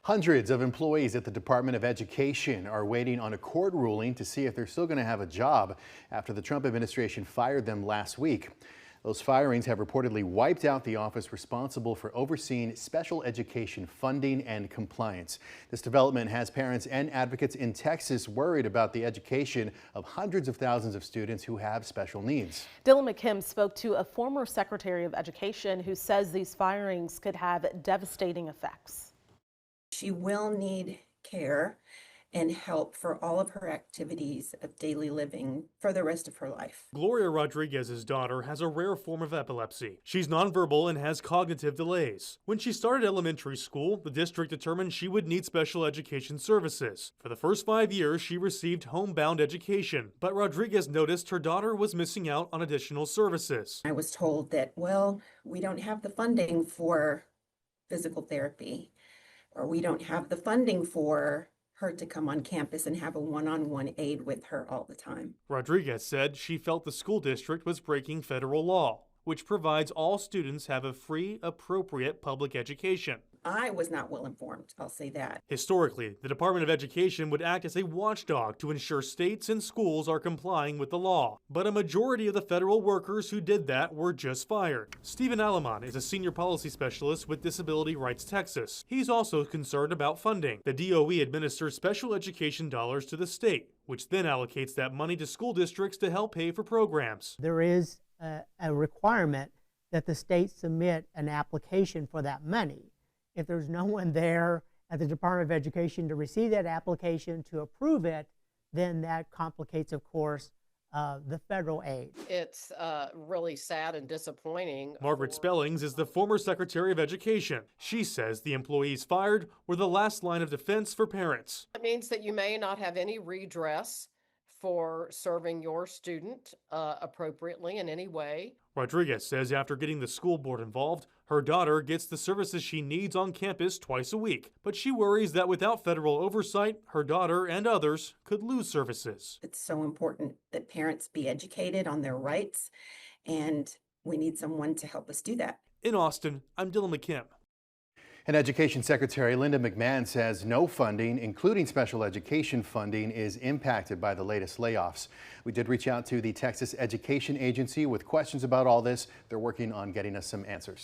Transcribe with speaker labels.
Speaker 1: Hundreds of employees at the Department of Education are waiting on a court ruling to see if they're still going to have a job after the Trump administration fired them last week. Those firings have reportedly wiped out the office responsible for overseeing special education funding and compliance. This development has parents and advocates in Texas worried about the education of hundreds of thousands of students who have special needs.
Speaker 2: Dylan McKim spoke to a former Secretary of Education who says these firings could have devastating effects.
Speaker 3: She will need care and help for all of her activities of daily living for the rest of her life.
Speaker 4: Gloria Rodriguez's daughter has a rare form of epilepsy. She's nonverbal and has cognitive delays. When she started elementary school, the district determined she would need special education services. For the first 5 years, she received homebound education, but Rodriguez noticed her daughter was missing out on additional services.
Speaker 3: I was told that, well, we don't have the funding for physical therapy, or we don't have the funding for her to come on campus and have a one-on-one aide with her all the time.
Speaker 4: Rodriguez said she felt the school district was breaking federal law, which provides all students have a free, appropriate public education.
Speaker 3: I was not well informed, I'll say that.
Speaker 4: Historically, the Department of Education would act as a watchdog to ensure states and schools are complying with the law. But a majority of the federal workers who did that were just fired. Stephen Alamon is a senior policy specialist with Disability Rights Texas. He's also concerned about funding. The DOE administers special education dollars to the state, which then allocates that money to school districts to help pay for programs.
Speaker 5: There is a requirement that the state submit an application for that money. If there's no one there at the Department of Education to receive that application, to approve it, then that complicates, of course, the federal aid.
Speaker 6: It's really sad and disappointing.
Speaker 4: Margaret Spellings is the former Secretary of Education. She says the employees fired were the last line of defense for parents.
Speaker 6: It means that you may not have any redress for serving your student appropriately in any way.
Speaker 4: Rodriguez says after getting the school board involved, her daughter gets the services she needs on campus twice a week. But she worries that without federal oversight, her daughter and others could lose services.
Speaker 3: It's so important that parents be educated on their rights, and we need someone to help us do that.
Speaker 4: In Austin, I'm Dylan McKim.
Speaker 1: And Education Secretary Linda McMahon says no funding, including special education funding, is impacted by the latest layoffs. We did reach out to the Texas Education Agency with questions about all this. They're working on getting us some answers.